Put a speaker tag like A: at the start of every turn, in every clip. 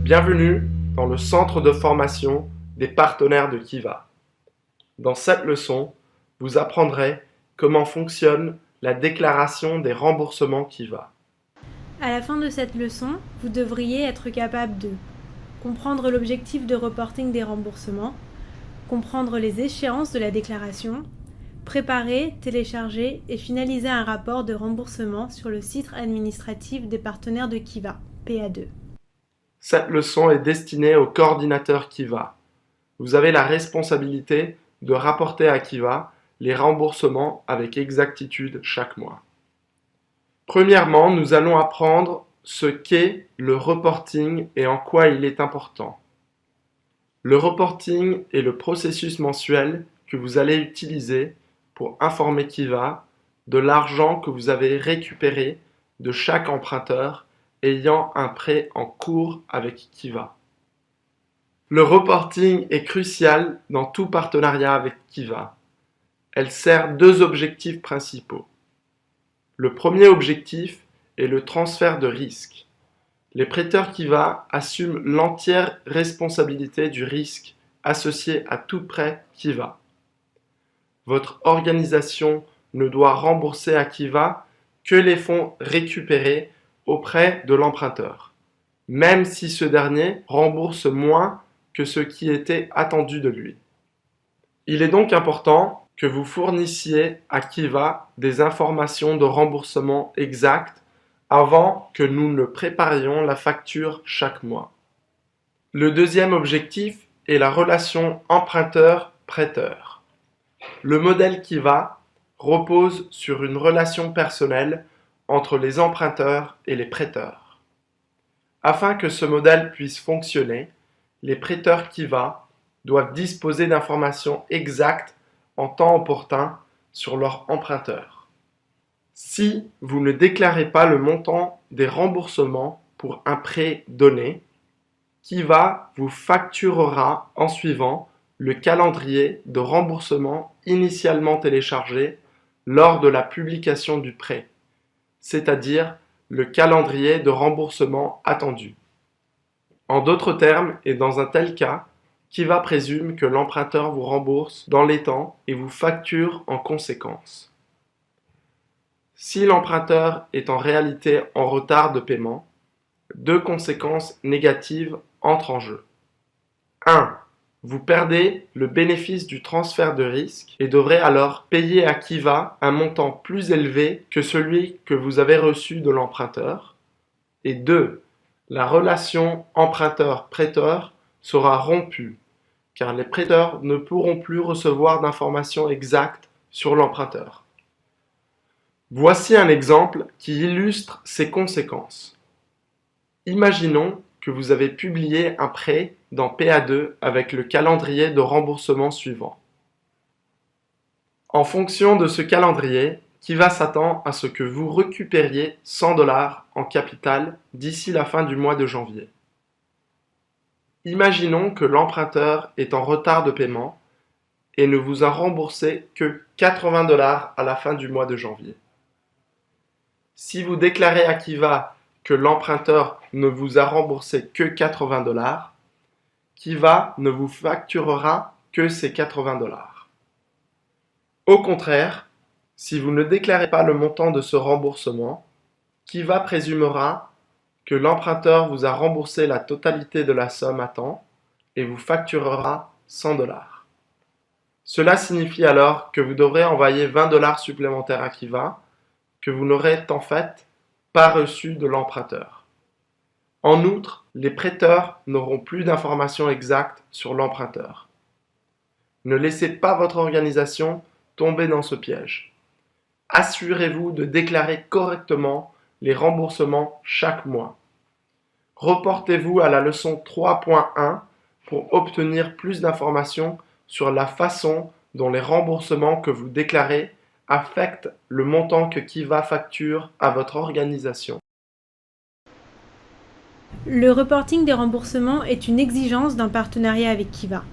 A: Bienvenue dans le centre de formation des partenaires de Kiva. Dans cette leçon, vous apprendrez comment fonctionne la déclaration des remboursements Kiva.
B: À la fin de cette leçon, vous devriez être capable de comprendre l'objectif de reporting des remboursements, comprendre les échéances de la déclaration, préparer, télécharger et finaliser un rapport de remboursement sur le site administratif des partenaires de Kiva, PA2.
A: Cette leçon est destinée au coordinateur Kiva. Vous avez la responsabilité de rapporter à Kiva les remboursements avec exactitude chaque mois. Premièrement, nous allons apprendre ce qu'est le reporting et en quoi il est important. Le reporting est le processus mensuel que vous allez utiliser pour informer Kiva de l'argent que vous avez récupéré de chaque emprunteur ayant un prêt en cours avec Kiva. Le reporting est crucial dans tout partenariat avec Kiva. Elle sert deux objectifs principaux. Le premier objectif est le transfert de risque. Les prêteurs Kiva assument l'entière responsabilité du risque associé à tout prêt Kiva. Votre organisation ne doit rembourser à Kiva que les fonds récupérés auprès de l'emprunteur, même si ce dernier rembourse moins que ce qui était attendu de lui. Il est donc important que vous fournissiez à Kiva des informations de remboursement exactes avant que nous ne préparions la facture chaque mois. Le deuxième objectif est la relation emprunteur-prêteur. Le modèle Kiva repose sur une relation personnelle entre les emprunteurs et les prêteurs. Afin que ce modèle puisse fonctionner, les prêteurs Kiva doivent disposer d'informations exactes en temps opportun sur leur emprunteur. Si vous ne déclarez pas le montant des remboursements pour un prêt donné, Kiva vous facturera en suivant le calendrier de remboursement initialement téléchargé lors de la publication du prêt, c'est-à-dire le calendrier de remboursement attendu. En d'autres termes, et dans un tel cas, Kiva présume que l'emprunteur vous rembourse dans les temps et vous facture en conséquence. Si l'emprunteur est en réalité en retard de paiement, deux conséquences négatives entrent en jeu. 1. Vous perdez le bénéfice du transfert de risque et devrez alors payer à Kiva un montant plus élevé que celui que vous avez reçu de l'emprunteur. Et 2. La relation emprunteur-prêteur sera rompue, car les prêteurs ne pourront plus recevoir d'informations exactes sur l'emprunteur. Voici un exemple qui illustre ces conséquences. Imaginons que vous avez publié un prêt dans PA2 avec le calendrier de remboursement suivant. En fonction de ce calendrier, Kiva s'attend à ce que vous récupériez 100 $ en capital d'ici la fin du mois de janvier. Imaginons que l'emprunteur est en retard de paiement et ne vous a remboursé que 80 $ à la fin du mois de janvier. Si vous déclarez à Kiva que l'emprunteur ne vous a remboursé que 80 $, Kiva ne vous facturera que ces 80 $. Au contraire, si vous ne déclarez pas le montant de ce remboursement, Kiva présumera que l'emprunteur vous a remboursé la totalité de la somme à temps et vous facturera 100 $. Cela signifie alors que vous devrez envoyer 20 $ supplémentaires à Kiva que vous n'aurez en fait pas reçu de l'emprunteur. En outre, les prêteurs n'auront plus d'informations exactes sur l'emprunteur. Ne laissez pas votre organisation tomber dans ce piège. Assurez-vous de déclarer correctement les remboursements chaque mois. Reportez-vous à la leçon 3.1 pour obtenir plus d'informations sur la façon dont les remboursements que vous déclarez affectent le montant que Kiva facture à votre organisation.
B: Le reporting des remboursements est une exigence d'un partenariat avec Kiva.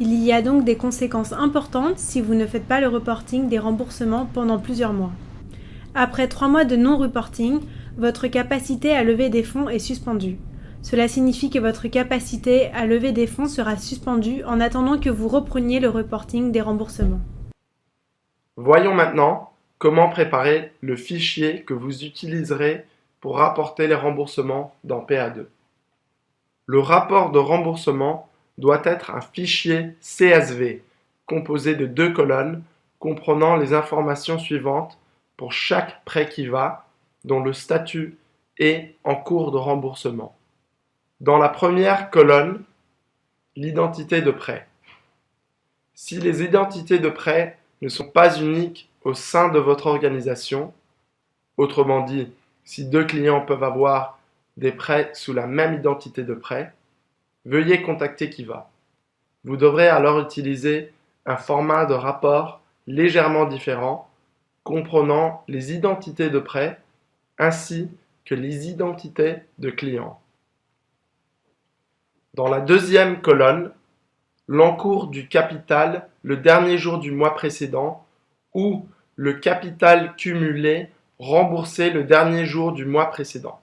B: Il y a donc des conséquences importantes si vous ne faites pas le reporting des remboursements pendant plusieurs mois. Après 3 mois de non-reporting, votre capacité à lever des fonds est suspendue. Cela signifie que votre capacité à lever des fonds sera suspendue en attendant que vous repreniez le reporting des remboursements.
A: Voyons maintenant comment préparer le fichier que vous utiliserez pour rapporter les remboursements dans PA2. Le rapport de remboursement doit être un fichier CSV composé de 2 colonnes comprenant les informations suivantes pour chaque prêt qui va, dont le statut est en cours de remboursement. Dans la première colonne, l'identité de prêt. Si les identités de prêt ne sont pas uniques au sein de votre organisation, autrement dit, si 2 clients peuvent avoir des prêts sous la même identité de prêt, veuillez contacter Kiva. Vous devrez alors utiliser un format de rapport légèrement différent, comprenant les identités de prêt ainsi que les identités de clients. Dans la deuxième colonne, l'encours du capital le dernier jour du mois précédent ou le capital cumulé remboursé le dernier jour du mois précédent.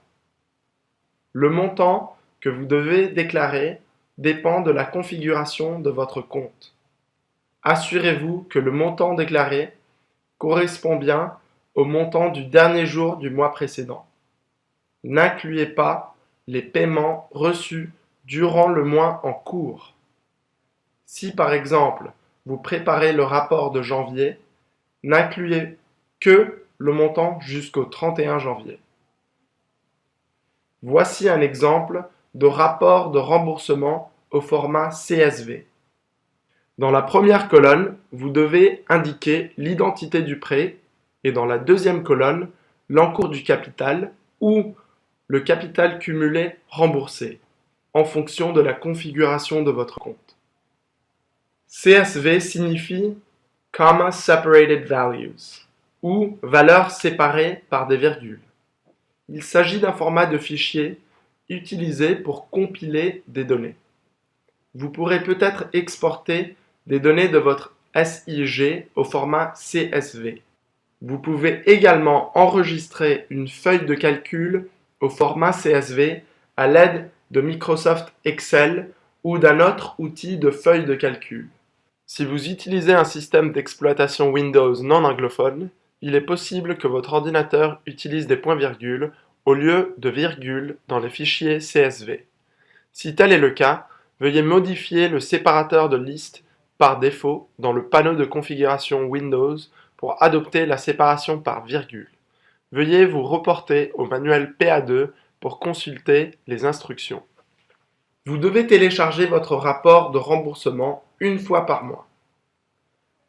A: Le montant que vous devez déclarer dépend de la configuration de votre compte. Assurez-vous que le montant déclaré correspond bien au montant du dernier jour du mois précédent. N'incluez pas les paiements reçus durant le mois en cours. Si par exemple, vous préparez le rapport de janvier, n'incluez que le montant jusqu'au 31 janvier. Voici un exemple de rapport de remboursement au format CSV. Dans la première colonne, vous devez indiquer l'identité du prêt et dans la deuxième colonne, l'encours du capital ou le capital cumulé remboursé en fonction de la configuration de votre compte. CSV signifie Comma Separated Values ou valeurs séparées par des virgules. Il s'agit d'un format de fichier utilisé pour compiler des données. Vous pourrez peut-être exporter des données de votre SIG au format CSV. Vous pouvez également enregistrer une feuille de calcul au format CSV à l'aide de Microsoft Excel ou d'un autre outil de feuille de calcul. Si vous utilisez un système d'exploitation Windows non anglophone, il est possible que votre ordinateur utilise des points-virgules au lieu de virgules dans les fichiers CSV. Si tel est le cas, veuillez modifier le séparateur de liste par défaut dans le panneau de configuration Windows pour adopter la séparation par virgule. Veuillez vous reporter au manuel PA2 pour consulter les instructions. Vous devez télécharger votre rapport de remboursement une fois par mois.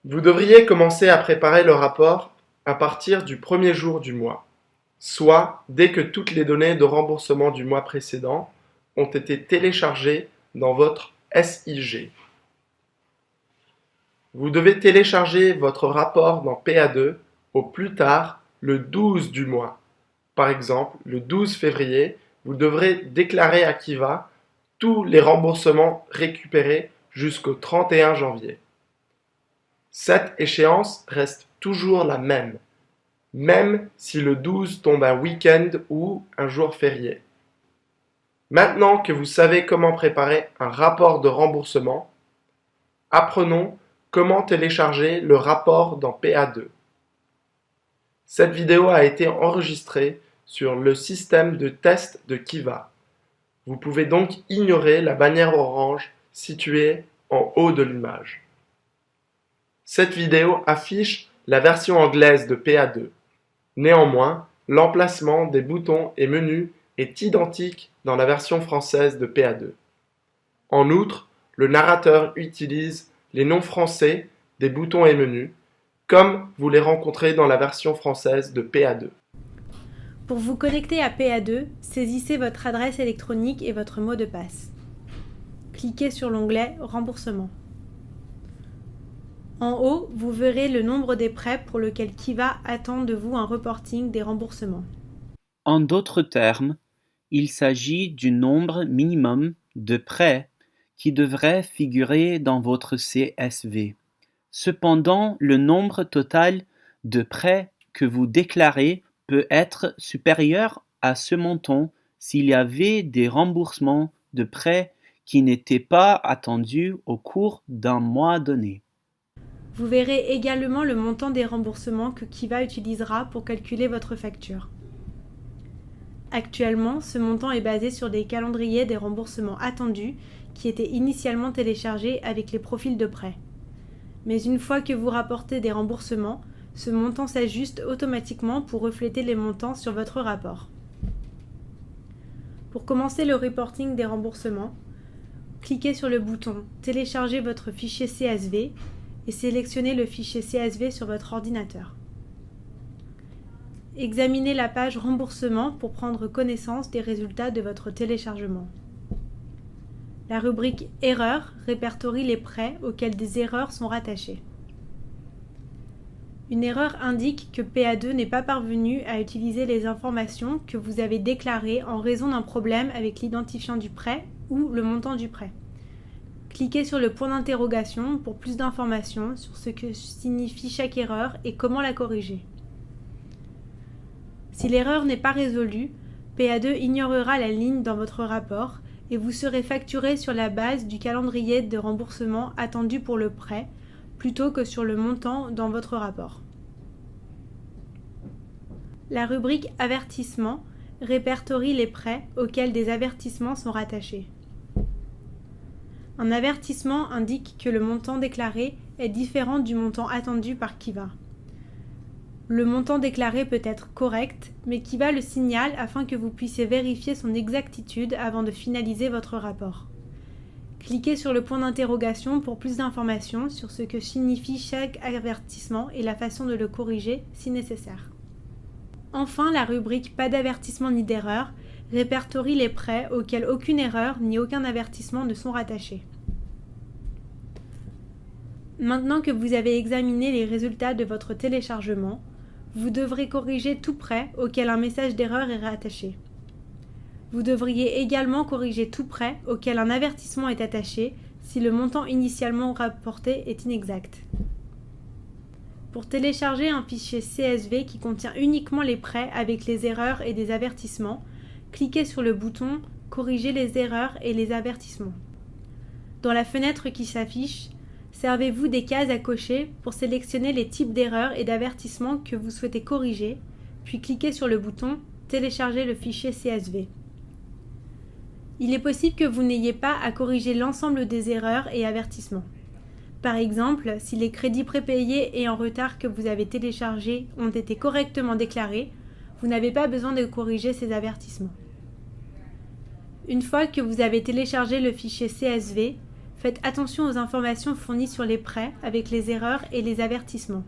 A: Vous devriez commencer à préparer le rapport à partir du premier jour du mois, soit dès que toutes les données de remboursement du mois précédent ont été téléchargées dans votre SIG. Vous devez télécharger votre rapport dans PA2 au plus tard le 12 du mois. Par exemple, le 12 février, vous devrez déclarer à Kiva tous les remboursements récupérés jusqu'au 31 janvier. Cette échéance reste toujours la même si le 12 tombe un week-end ou un jour férié. Maintenant que vous savez comment préparer un rapport de remboursement, apprenons comment télécharger le rapport dans PA2. Cette vidéo a été enregistrée sur le système de test de Kiva. Vous pouvez donc ignorer la bannière orange située en haut de l'image. Cette vidéo affiche la version anglaise de PA2. Néanmoins, l'emplacement des boutons et menus est identique dans la version française de PA2. En outre, le narrateur utilise les noms français des boutons et menus, comme vous les rencontrez dans la version française de PA2.
B: Pour vous connecter à PA2, saisissez votre adresse électronique et votre mot de passe. Cliquez sur l'onglet Remboursement. En haut, vous verrez le nombre des prêts pour lesquels Kiva attend de vous un reporting des remboursements.
C: En d'autres termes, il s'agit du nombre minimum de prêts qui devrait figurer dans votre CSV. Cependant, le nombre total de prêts que vous déclarez peut être supérieur à ce montant s'il y avait des remboursements de prêts qui n'étaient pas attendus au cours d'un mois donné.
B: Vous verrez également le montant des remboursements que Kiva utilisera pour calculer votre facture. Actuellement, ce montant est basé sur des calendriers des remboursements attendus qui étaient initialement téléchargés avec les profils de prêt. Mais une fois que vous rapportez des remboursements, ce montant s'ajuste automatiquement pour refléter les montants sur votre rapport. Pour commencer le reporting des remboursements, cliquez sur le bouton « Télécharger votre fichier CSV » et sélectionnez le fichier CSV sur votre ordinateur. Examinez la page « Remboursement » pour prendre connaissance des résultats de votre téléchargement. La rubrique « Erreurs » répertorie les prêts auxquels des erreurs sont rattachées. Une erreur indique que PA2 n'est pas parvenu à utiliser les informations que vous avez déclarées en raison d'un problème avec l'identifiant du prêt ou le montant du prêt. Cliquez sur le point d'interrogation pour plus d'informations sur ce que signifie chaque erreur et comment la corriger. Si l'erreur n'est pas résolue, PA2 ignorera la ligne dans votre rapport et vous serez facturé sur la base du calendrier de remboursement attendu pour le prêt, plutôt que sur le montant dans votre rapport. La rubrique « Avertissement » répertorie les prêts auxquels des avertissements sont rattachés. Un avertissement indique que le montant déclaré est différent du montant attendu par Kiva. Le montant déclaré peut être correct, mais Kiva le signale afin que vous puissiez vérifier son exactitude avant de finaliser votre rapport. Cliquez sur le point d'interrogation pour plus d'informations sur ce que signifie chaque avertissement et la façon de le corriger si nécessaire. Enfin, la rubrique « Pas d'avertissement ni d'erreur » répertorie les prêts auxquels aucune erreur ni aucun avertissement ne sont rattachés. Maintenant que vous avez examiné les résultats de votre téléchargement, vous devrez corriger tout prêt auquel un message d'erreur est rattaché. Vous devriez également corriger tout prêt auquel un avertissement est attaché si le montant initialement rapporté est inexact. Pour télécharger un fichier CSV qui contient uniquement les prêts avec les erreurs et des avertissements, cliquez sur le bouton « Corriger les erreurs et les avertissements ». Dans la fenêtre qui s'affiche, servez-vous des cases à cocher pour sélectionner les types d'erreurs et d'avertissements que vous souhaitez corriger, puis cliquez sur le bouton « Télécharger le fichier CSV ». Il est possible que vous n'ayez pas à corriger l'ensemble des erreurs et avertissements. Par exemple, si les crédits prépayés et en retard que vous avez téléchargés ont été correctement déclarés, vous n'avez pas besoin de corriger ces avertissements. Une fois que vous avez téléchargé le fichier CSV, faites attention aux informations fournies sur les prêts avec les erreurs et les avertissements.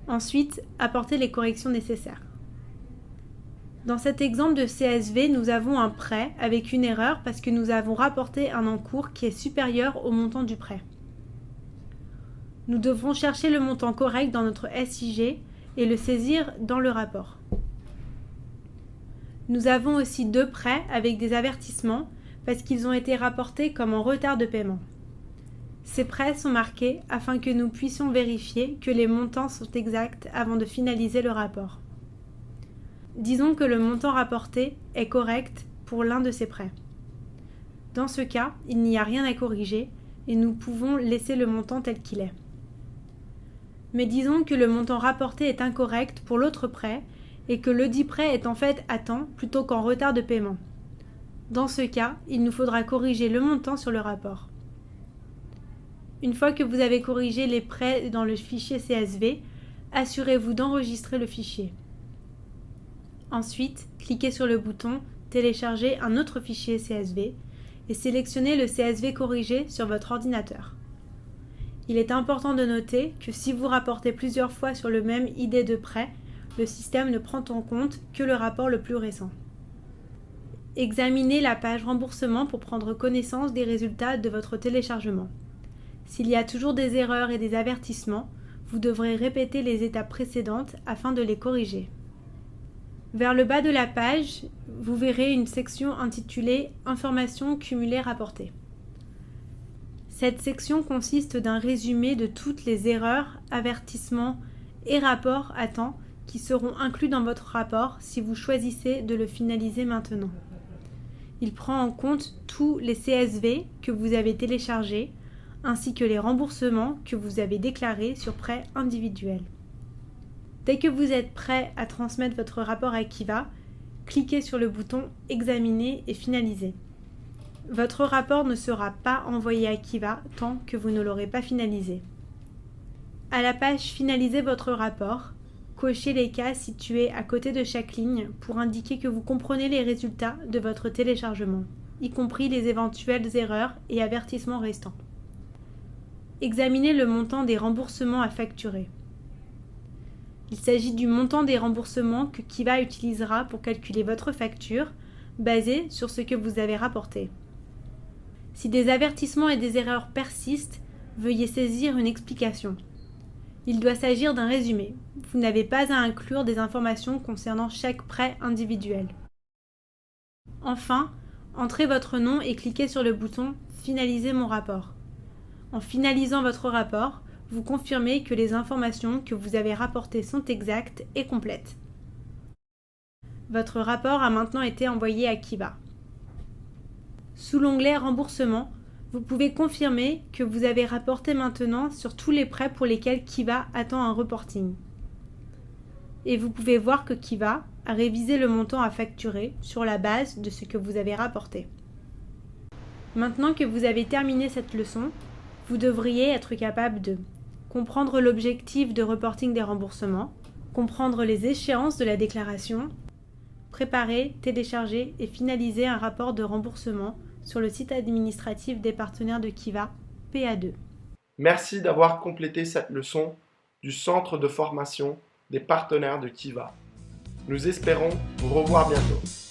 B: Ensuite, apportez les corrections nécessaires. Dans cet exemple de CSV, nous avons un prêt avec une erreur parce que nous avons rapporté un encours qui est supérieur au montant du prêt. Nous devrons chercher le montant correct dans notre SIG et le saisir dans le rapport. Nous avons aussi deux prêts avec des avertissements parce qu'ils ont été rapportés comme en retard de paiement. Ces prêts sont marqués afin que nous puissions vérifier que les montants sont exacts avant de finaliser le rapport. Disons que le montant rapporté est correct pour l'un de ces prêts. Dans ce cas, il n'y a rien à corriger et nous pouvons laisser le montant tel qu'il est. Mais disons que le montant rapporté est incorrect pour l'autre prêt et que ledit prêt est en fait à temps plutôt qu'en retard de paiement. Dans ce cas, il nous faudra corriger le montant sur le rapport. Une fois que vous avez corrigé les prêts dans le fichier CSV, assurez-vous d'enregistrer le fichier. Ensuite, cliquez sur le bouton « Télécharger un autre fichier CSV » et sélectionnez le CSV corrigé sur votre ordinateur. Il est important de noter que si vous rapportez plusieurs fois sur le même ID de prêt, le système ne prend en compte que le rapport le plus récent. Examinez la page remboursement pour prendre connaissance des résultats de votre téléchargement. S'il y a toujours des erreurs et des avertissements, vous devrez répéter les étapes précédentes afin de les corriger. Vers le bas de la page, vous verrez une section intitulée « Informations cumulées rapportées ». Cette section consiste d'un résumé de toutes les erreurs, avertissements et rapports à temps qui seront inclus dans votre rapport si vous choisissez de le finaliser maintenant. Il prend en compte tous les CSV que vous avez téléchargés, ainsi que les remboursements que vous avez déclarés sur prêt individuel. Dès que vous êtes prêt à transmettre votre rapport à Kiva, cliquez sur le bouton « Examiner et finaliser ». Votre rapport ne sera pas envoyé à Kiva tant que vous ne l'aurez pas finalisé. À la page « Finaliser votre rapport », cochez les cases situées à côté de chaque ligne pour indiquer que vous comprenez les résultats de votre téléchargement, y compris les éventuelles erreurs et avertissements restants. Examinez le montant des remboursements à facturer. Il s'agit du montant des remboursements que Kiva utilisera pour calculer votre facture, basé sur ce que vous avez rapporté. Si des avertissements et des erreurs persistent, veuillez saisir une explication. Il doit s'agir d'un résumé. Vous n'avez pas à inclure des informations concernant chaque prêt individuel. Enfin, entrez votre nom et cliquez sur le bouton « Finaliser mon rapport ». En finalisant votre rapport, vous confirmez que les informations que vous avez rapportées sont exactes et complètes. Votre rapport a maintenant été envoyé à Kiva. Sous l'onglet « Remboursement », vous pouvez confirmer que vous avez rapporté maintenant sur tous les prêts pour lesquels Kiva attend un reporting. Et vous pouvez voir que Kiva a révisé le montant à facturer sur la base de ce que vous avez rapporté. Maintenant que vous avez terminé cette leçon, vous devriez être capable de comprendre l'objectif de reporting des remboursements, comprendre les échéances de la déclaration, préparer, télécharger et finaliser un rapport de remboursement sur le site administratif des partenaires de Kiva, PA2.
A: Merci d'avoir complété cette leçon du centre de formation des partenaires de Kiva. Nous espérons vous revoir bientôt.